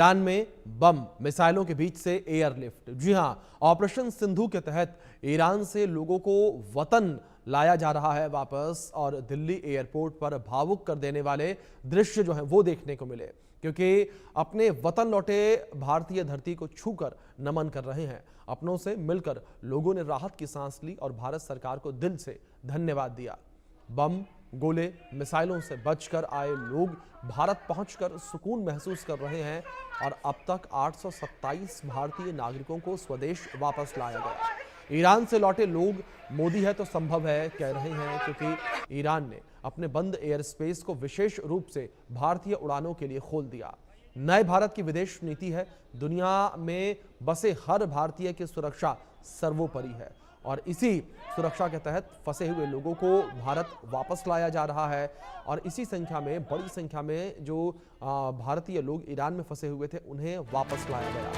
Iran में बम मिसाइलों के बीच से एयरलिफ्ट। जी हां, ऑपरेशन सिंधु के तहत ईरान से लोगों को वतन लाया जा रहा है वापस, और दिल्ली एयरपोर्ट पर भावुक कर देने वाले दृश्य जो हैं वो देखने को मिले, क्योंकि अपने वतन लौटे भारतीय धरती को छूकर नमन कर रहे हैं। अपनों से मिलकर लोगों ने राहत की सांस ली और भारत सरकार को दिल से धन्यवाद दिया। बम, गोले, मिसाइलों से बचकर आए लोग भारत पहुंचकर सुकून महसूस कर रहे हैं और अब तक 827 भारतीय नागरिकों को स्वदेश वापस लाया गया। ईरान से लौटे लोग मोदी है तो संभव है कह रहे हैं, क्योंकि ईरान ने अपने बंद एयर स्पेस को विशेष रूप से भारतीय उड़ानों के लिए खोल दिया। नए भारत की विदेश नीति है, दुनिया में बसे हर भारतीय की सुरक्षा सर्वोपरि है, और इसी सुरक्षा के तहत फंसे हुए लोगों को भारत वापस लाया जा रहा है। और इसी संख्या में, बड़ी संख्या में जो भारतीय लोग ईरान में फंसे हुए थे उन्हें वापस लाया गया।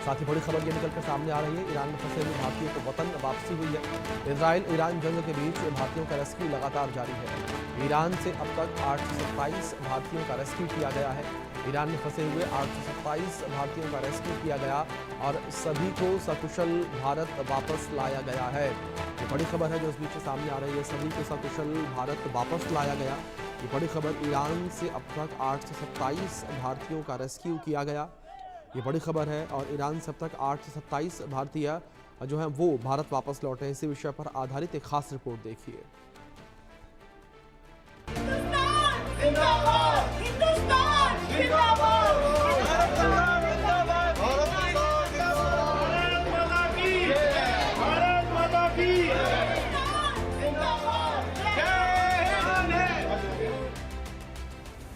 साथ ही बड़ी खबर ये निकलकर सामने आ रही है, ईरान में फंसे हुए भारतीयों को वतन वापसी हुई है। इजराइल ईरान जंग के बीच भारतीयों का रेस्क्यू लगातार जारी है। ईरान से अब तक 827 भारतीयों का रेस्क्यू किया गया है। ईरान में फंसे हुए 827 भारतीयों का रेस्क्यू किया गया और सभी को सकुशल भारत वापस लाया गया है। ये बड़ी खबर है जो इस बीच सामने आ रही है, सभी को सकुशल भारत वापस लाया गया। ये बड़ी खबर, ईरान से अब तक 827 भारतीयों का रेस्क्यू किया गया, ये बड़ी खबर है। और ईरान से अब तक 827 भारतीय जो हैं वो भारत वापस लौटे हैं। इसी विषय पर आधारित एक खास रिपोर्ट देखिए।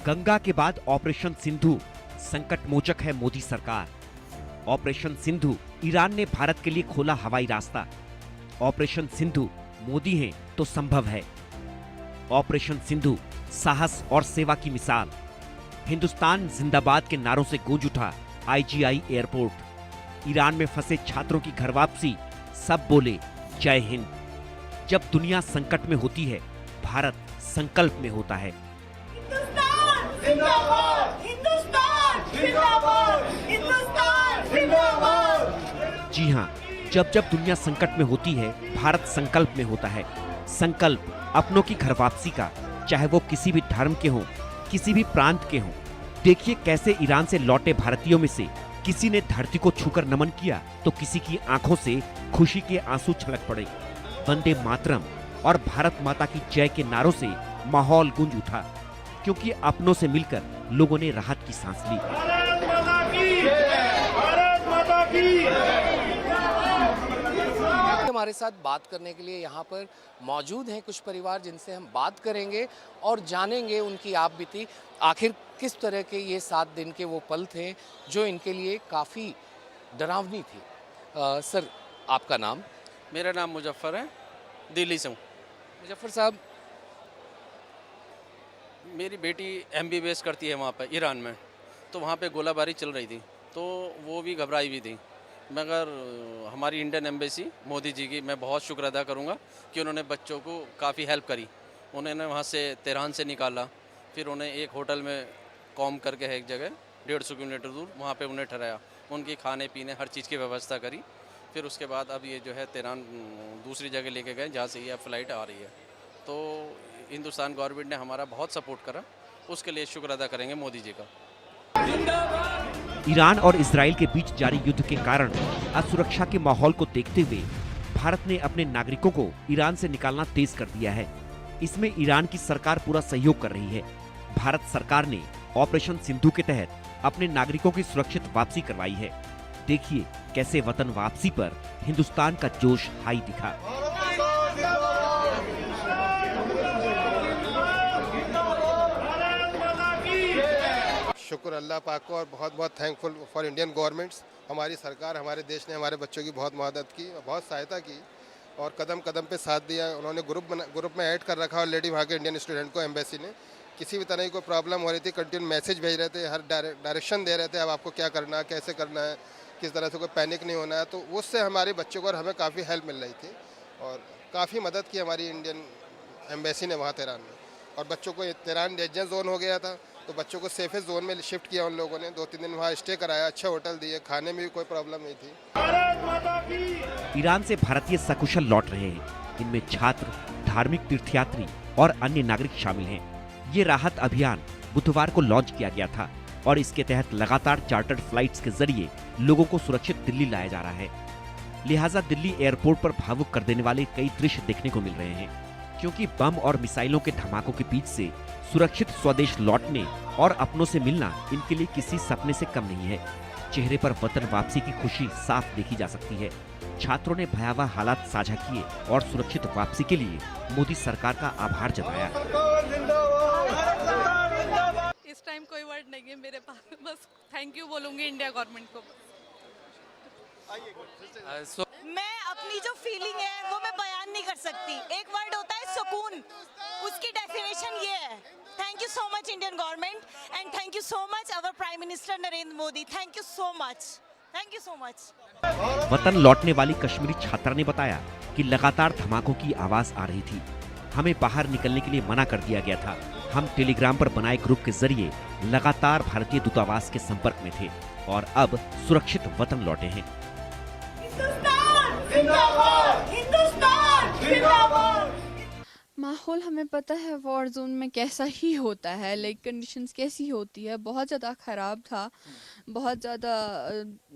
गंगा के बाद ऑपरेशन सिंधु संकट मोचक है मोदी सरकार। ऑपरेशन सिंधु, ईरान ने भारत के लिए खोला हवाई रास्ता। ऑपरेशन सिंधु, मोदी हैं तो संभव है। ऑपरेशन सिंधु, साहस और सेवा की मिसाल। हिंदुस्तान जिंदाबाद के नारों से गूंज उठा IGI एयरपोर्ट। ईरान में फंसे छात्रों की घर वापसी, सब बोले जय हिंद। जब दुनिया संकट में होती है, भारत संकल्प में होता है। जी हाँ, जब जब दुनिया संकट में होती है, भारत संकल्प में होता है। संकल्प अपनों की घर वापसी का, चाहे वो किसी भी धर्म के हों, किसी भी प्रांत के हों। देखिए कैसे ईरान से लौटे भारतीयों में से किसी ने धरती को छूकर नमन किया तो किसी की आंखों से खुशी के आंसू छलक पड़े। वंदे मातरम और भारत माता की जय के नारों से माहौल गूंज उठा, क्योंकि अपनों से मिलकर लोगों ने राहत की सांस ली। हमारे साथ बात करने के लिए यहाँ पर मौजूद हैं कुछ परिवार, जिनसे हम बात करेंगे और जानेंगे उनकी आप बीती, आखिर किस तरह के ये 7 दिन के वो पल थे जो इनके लिए काफ़ी डरावनी थी। सर, आपका नाम? मेरा नाम मुजफ्फर है, दिल्ली से हूँ। मुजफ्फर साहब, मेरी बेटी MBBS करती है वहाँ पर ईरान में, तो वहाँ पे गोलाबारी चल रही थी, तो वो भी घबराई हुई थी। मगर हमारी इंडियन एम्बेसी, मोदी जी की मैं बहुत शुक्र अदा करूँगा कि उन्होंने बच्चों को काफ़ी हेल्प करी। उन्होंने वहाँ से तेहरान से निकाला, फिर उन्हें एक होटल में कॉम करके है एक जगह 150 किलोमीटर दूर, वहाँ पे उन्हें ठहराया, उनकी खाने पीने हर चीज़ की व्यवस्था करी। फिर उसके बाद अब ये जो है तेहरान दूसरी जगह लेके गए जहाँ से ये फ़्लाइट आ रही है। तो हिंदुस्तान गवर्नमेंट ने हमारा बहुत सपोर्ट करा, उसके लिए शुक्र अदा करेंगे मोदी जी का। ईरान और इजराइल के बीच जारी युद्ध के कारण असुरक्षा के माहौल को देखते हुए भारत ने अपने नागरिकों को ईरान से निकालना तेज कर दिया है। इसमें ईरान की सरकार पूरा सहयोग कर रही है। भारत सरकार ने ऑपरेशन सिंधु के तहत अपने नागरिकों की सुरक्षित वापसी करवाई है। देखिए कैसे वतन वापसी पर हिंदुस्तान का जोश हाई दिखा। शुक्र अल्लाह पाक को, और बहुत बहुत थैंकफुल फॉर इंडियन गवर्नमेंट्स। हमारी सरकार, हमारे देश ने हमारे बच्चों की बहुत मदद की, बहुत सहायता की और कदम कदम पे साथ दिया। उन्होंने ग्रुप में ऐड कर रखा, और लेडी वहाँ के इंडियन स्टूडेंट को एम्बेसी ने किसी भी तरह की कोई प्रॉब्लम हो रही थी, कंटिन्यू मैसेज भेज रहे थे, हर डायरेक्शन दे रहे थे, अब आपको क्या करना है, कैसे करना है, किस तरह से कोई पैनिक नहीं होना है। तो उससे हमारे बच्चों को और हमें काफ़ी हेल्प मिल रही थी और काफ़ी मदद की हमारी इंडियन एम्बेसी ने वहाँ तेहरान में। और बच्चों को तेहरान डेंजर जोन हो गया था, तो बच्चों को सेफेस्ट जोन में शिफ्ट किया उन लोगों ने, 2-3 दिन वहाँ स्टे कराया, अच्छे होटल दिए, खाने में भी कोई प्रॉब्लम नहीं थी। ईरान से भारतीय सकुशल लौट रहे हैं। इनमें छात्र, धार्मिक तीर्थयात्री और अन्य नागरिक शामिल हैं। ये राहत अभियान बुधवार को लॉन्च किया गया था और इसके तहत लगातार चार्टर्ड फ्लाइट्स के जरिए लोगों को सुरक्षित दिल्ली लाया जा रहा है। लिहाजा दिल्ली एयरपोर्ट पर भावुक कर देने वाले कई दृश्य देखने को मिल रहे हैं, क्योंकि बम और मिसाइलों के धमाकों के बीच से सुरक्षित स्वदेश लौटने और अपनों से मिलना इनके लिए किसी सपने से कम नहीं है। चेहरे पर वतन वापसी की खुशी साफ देखी जा सकती है। छात्रों ने भयावह हालात साझा किए और सुरक्षित वापसी के लिए मोदी सरकार का आभार जताया। इस टाइम कोई वर्ड नहीं है मेरे पास, बस थैंक यू बोलूंगी इंडिया गवर्नमेंट को। मैं अपनी जो फीलिंग है वो मैं बयान नहीं कर सकती। एक वर्ड होता है सुकून, उसकी डेफिनेशन ये है। Thank you so much Indian government and thank you so much our prime minister Narendra Modi. Thank you so much, thank you so much. वतन लौटने वाली कश्मीरी छात्रा ने बताया कि लगातार धमाकों की आवाज आ रही थी। हमें बाहर निकलने के लिए मना कर दिया गया था। हम टेलीग्राम पर बनाए ग्रुप के जरिए लगातार भारतीय दूतावास के संपर्क में थे और अब सुरक्षित वतन लौटे हैं। माहौल हमें पता है वॉर जोन में कैसा ही होता है, लाइक कंडीशंस कैसी होती है। बहुत ज़्यादा ख़राब था, बहुत ज़्यादा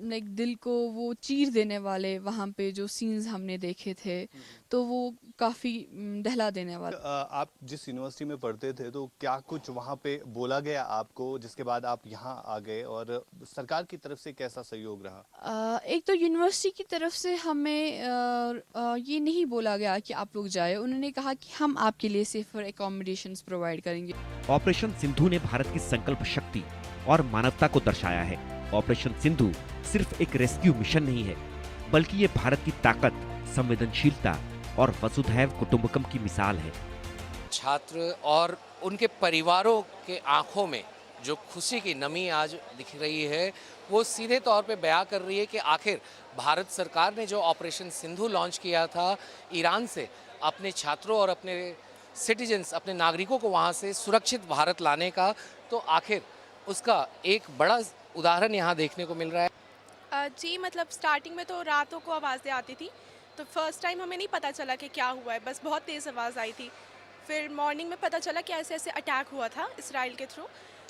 लाइक दिल को वो चीर देने वाले वहाँ पे जो सीन्स हमने देखे थे, तो वो काफ़ी दहला देने वाले। आप जिस यूनिवर्सिटी में पढ़ते थे तो क्या कुछ वहाँ पे बोला गया आपको जिसके बाद आप यहाँ आ गए, और सरकार की तरफ से कैसा सहयोग रहा? एक तो यूनिवर्सिटी की तरफ से हमें ये नहीं बोला गया कि आप लोग जाए। उन्होंने कहा कि हम आपके लिए सेफर एकोमोडेशंस प्रोवाइड करेंगे। ऑपरेशन सिंधु ने भारत की संकल्प शक्ति और मानवता को दर्शाया है। ऑपरेशन सिंधु सिर्फ एक रेस्क्यू मिशन नहीं है, बल्कि ये भारत की ताकत, संवेदनशीलता और वसुधैव कुटुंबकम की मिसाल है। छात्र और उनके परिवारों के आंखों में जो खुशी की नमी आज दिख रही है, वो सीधे तौर पे बयां कर रही है कि आखिर भारत सरकार ने जो ऑपरेशन सिंधु लॉन्च किया था ईरान से अपने छात्रों और अपने सिटीजन्स, अपने नागरिकों को वहाँ से सुरक्षित भारत लाने का, तो आखिर उसका एक बड़ा उदाहरण यहाँ देखने को मिल रहा है। जी मतलब स्टार्टिंग में तो रातों को आवाज़ें आती थी, तो फर्स्ट टाइम हमें नहीं पता चला कि क्या हुआ है, बस बहुत तेज़ आवाज़ आई थी। फिर मॉर्निंग में पता चला कि ऐसे ऐसे अटैक हुआ था इसराइल के थ्रू।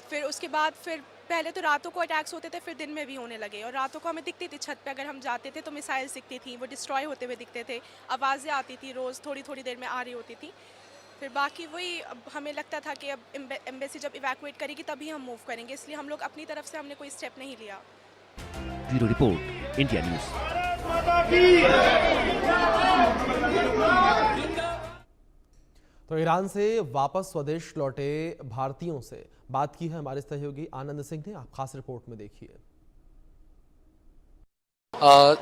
फिर उसके बाद फिर पहले तो रातों को अटैक्स होते थे, फिर दिन में भी होने लगे, और रातों को हमें दिखती थी छत पे अगर हम जाते थे तो मिसाइल्स दिखती थी, वो डिस्ट्रॉय होते हुए दिखते थे, आवाज़ें आती थी रोज़ थोड़ी थोड़ी देर में आ रही होती थी। फिर बाकी वही अब हमें लगता था कि अब एम्बेसी जब इवैक्यूएट करेगी तभी हम मूव करेंगे, इसलिए हम लोग अपनी तरफ से हमने कोई स्टेप नहीं लिया। Bureau report, India news. तो ईरान से वापस स्वदेश लौटे भारतीयों से बात की है हमारे सहयोगी आनंद सिंह ने। आप खास रिपोर्ट में देखिए।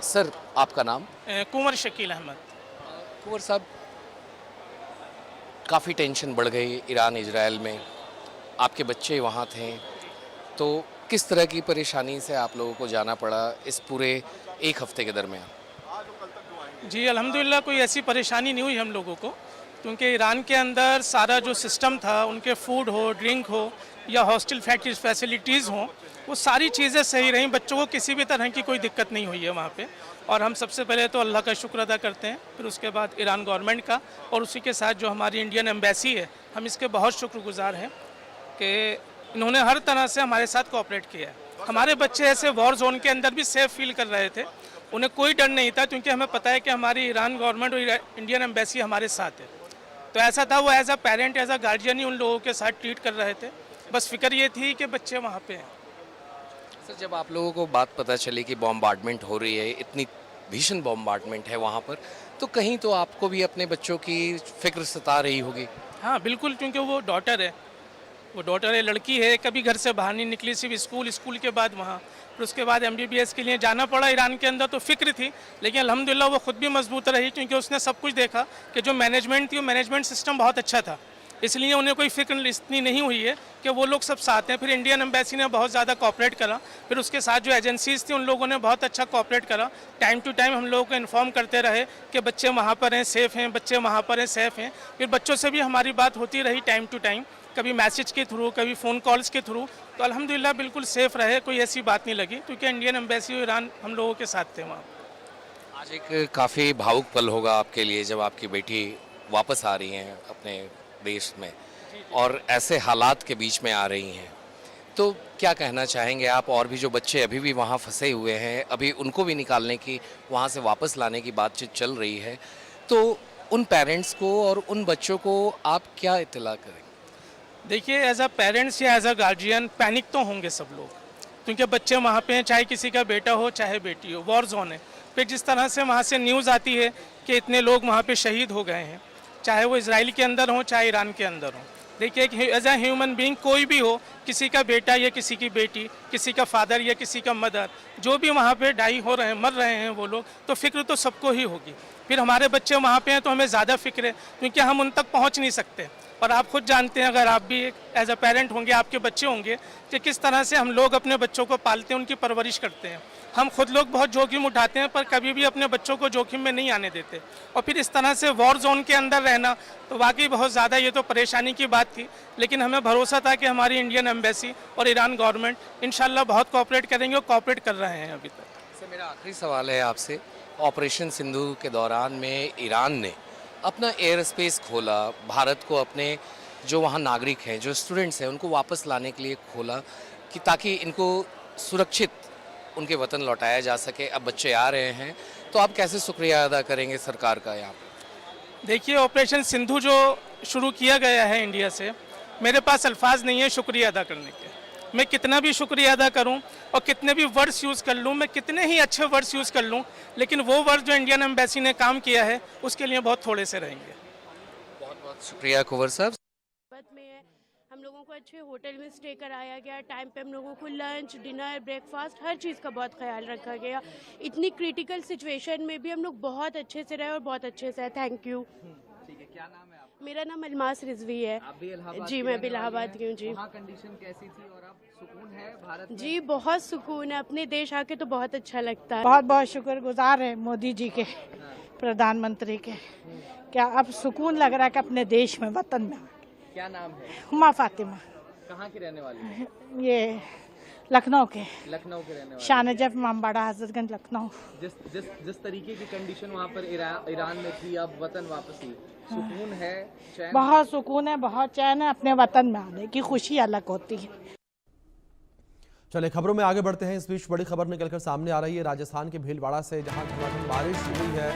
सर आपका नाम? कुंवर शकील अहमद। कुंवर साहब, काफ़ी टेंशन बढ़ गई ईरान इजराइल में, आपके बच्चे वहाँ थे, तो किस तरह की परेशानी से आप लोगों को जाना पड़ा इस पूरे एक हफ्ते के दरमियान? जी अल्हम्दुलिल्लाह कोई ऐसी परेशानी नहीं हुई हम लोगों को, क्योंकि ईरान के अंदर सारा जो सिस्टम था, उनके फूड हो, ड्रिंक हो या हॉस्टल फैसिलिटीज़ हों, वो सारी चीज़ें सही रहीं। बच्चों को किसी भी तरह की कोई दिक्कत नहीं हुई है वहाँ पे, और हम सबसे पहले तो अल्लाह का शुक्र अदा करते हैं, फिर उसके बाद ईरान गवर्नमेंट का, और उसी के साथ जो हमारी इंडियन एम्बेसी है, हम इसके बहुत शुक्रगुजार हैं कि इन्होंने हर तरह से हमारे साथ कोऑपरेट किया है। हमारे बच्चे ऐसे वॉर जोन के अंदर भी सेफ फील कर रहे थे, उन्हें कोई डर नहीं था, क्योंकि हमें पता है कि हमारी ईरान गवर्नमेंट और इंडियन एम्बेसी हमारे साथ है। तो ऐसा था, वो as a parent, as a guardian ही उन लोगों के साथ ट्रीट कर रहे थे। बस फिक्र ये थी कि बच्चे वहाँ पे हैं। सर जब आप लोगों को बात पता चली कि बॉम्बार्डमेंट हो रही है, इतनी भीषण बॉम्बार्डमेंट है वहाँ पर, तो कहीं तो आपको भी अपने बच्चों की फिक्र सता रही होगी? हाँ बिल्कुल, क्योंकि वो डॉटर है, लड़की है, कभी घर से बाहर नहीं निकली, सिर्फ स्कूल के बाद वहाँ, फिर उसके बाद MBBS के लिए जाना पड़ा ईरान के अंदर। तो फिक्र थी, लेकिन अल्हम्दुलिल्लाह वो खुद भी मजबूत रही, क्योंकि उसने सब कुछ देखा कि जो मैनेजमेंट थी, वो मैनेजमेंट सिस्टम बहुत अच्छा था, इसलिए उन्हें कोई फिक्र इतनी नहीं हुई है कि वो लोग सब साथ हैं। फिर इंडियन एम्बेसी ने बहुत ज़्यादा कोऑपरेट करा, फिर उसके साथ जो एजेंसीज़ थी उन लोगों ने बहुत अच्छा कोऑपरेट करा। टाइम टू टाइम हम लोगों को इन्फॉर्म करते रहे कि बच्चे वहाँ पर हैं, सेफ़ हैं, बच्चे वहाँ पर हैं, सेफ़ हैं। फिर बच्चों से भी हमारी बात होती रही टाइम टू टाइम, कभी मैसेज के थ्रू, कभी फ़ोन कॉल्स के थ्रू, तो अल्हम्दुलिल्लाह बिल्कुल सेफ़ रहे, कोई ऐसी बात नहीं लगी, क्योंकि इंडियन एम्बेसी और ईरान हम लोगों के साथ थे वहाँ। आज एक काफ़ी भावुक पल होगा आपके लिए जब आपकी बेटी वापस आ रही हैं अपने देश में और ऐसे हालात के बीच में आ रही हैं, तो क्या कहना चाहेंगे आप? और भी जो बच्चे अभी भी वहाँ फंसे हुए हैं, अभी उनको भी निकालने की, वहाँ से वापस लाने की बातचीत चल रही है, तो उन पेरेंट्स को और उन बच्चों को आप क्या इत्तला करेंगे? देखिए, एज अ पेरेंट्स या एज अ गार्जियन पैनिक तो होंगे सब लोग, क्योंकि बच्चे वहाँ पे हैं, चाहे किसी का बेटा हो चाहे बेटी हो, वॉर जोन है। फिर जिस तरह से वहाँ से न्यूज़ आती है कि इतने लोग वहाँ पे शहीद हो गए हैं, चाहे वो इजराइल के अंदर हो चाहे ईरान के अंदर हो। देखिए, एज अ ह्यूमन बीइंग कोई भी हो, किसी का बेटा या किसी की बेटी, किसी का फादर या किसी का मदर, जो भी वहाँ पे डाई हो रहे हैं, मर रहे हैं वो लोग, तो फिक्र तो सबको ही होगी। फिर हमारे बच्चे वहाँ पे हैं तो हमें ज़्यादा फिक्र है, क्योंकि हम उन तक पहुँच नहीं सकते। और आप खुद जानते हैं, अगर आप भी एक एज अ पेरेंट होंगे, आपके बच्चे होंगे, कि किस तरह से हम लोग अपने बच्चों को पालते हैं, उनकी परवरिश करते हैं। हम खुद लोग बहुत जोखिम उठाते हैं, पर कभी भी अपने बच्चों को जोखिम में नहीं आने देते। और फिर इस तरह से वॉर जोन के अंदर रहना तो वाकई बहुत ज़्यादा ये तो परेशानी की बात थी, लेकिन हमें भरोसा था कि हमारी इंडियन एम्बेसी और ईरान गवर्नमेंट इंशाल्लाह बहुत कोऑपरेट करेंगे और कोऑपरेट कर रहे हैं अभी तक। मेरा आखिरी सवाल है आपसे, ऑपरेशन सिंधु के दौरान में ईरान ने अपना एयर स्पेस खोला, भारत को अपने जो वहाँ नागरिक हैं, जो स्टूडेंट्स हैं, उनको वापस लाने के लिए खोला, कि ताकि इनको सुरक्षित उनके वतन लौटाया जा सके। अब बच्चे आ रहे हैं, तो आप कैसे शुक्रिया अदा करेंगे सरकार का यहाँ पे? देखिए, ऑपरेशन सिंधु जो शुरू किया गया है इंडिया से, मेरे पास अल्फाज नहीं है शुक्रिया अदा करने के। मैं कितना भी शुक्रिया अदा करूं और कितने भी वर्ड्स यूज़ कर लूं, मैं कितने ही अच्छे वर्ड्स यूज़ कर लूं, लेकिन वो वर्ड जो इंडियन एम्बेसी ने काम किया है उसके लिए बहुत थोड़े से रहेंगे। बहुत बहुत शुक्रिया कुंवर साहब। में हम लोगों को अच्छे होटल में स्टे कराया गया, टाइम पे हम लोगों को लंच, डिनर, ब्रेकफास्ट, हर चीज़ का बहुत ख्याल रखा गया। इतनी क्रिटिकल सिचुएशन में भी हम लोग बहुत अच्छे से रहे और बहुत अच्छे से। Thank you. ठीक है, क्या नाम है आपका? मेरा नाम अलमास रिजवी है। आप भी इलाहाबाद जी, मैं भी इलाहाबाद की हूँ जी। वहाँ कंडीशन कैसी थी और अब सुकून है भारत में? जी, बहुत सुकून है, अपने देश आके तो बहुत अच्छा लगता है। बहुत बहुत शुक्रगुजार है मोदी जी के, प्रधानमंत्री के। क्या अब सुकून लग रहा है कि अपने देश में, वतन में। क्या नाम है? हुमा फातिमा। कहाँ की रहने वाली है? ये लखनऊ के। लखनऊ के रहने वाली। शाहनजफ इमामबाड़ा, हजरतगंज, लखनऊ। जिस तरीके की कंडीशन वहाँ पर ईरान में थी, अब वतन वापसी, सुकून है, चैन? बहुत सुकून है, बहुत चैन है। अपने वतन में आने की खुशी अलग होती है। चलिए खबरों में आगे बढ़ते हैं। इस बीच बड़ी खबर निकलकर सामने आ रही है राजस्थान के भीलवाड़ा से, जहां बारिश हुई है।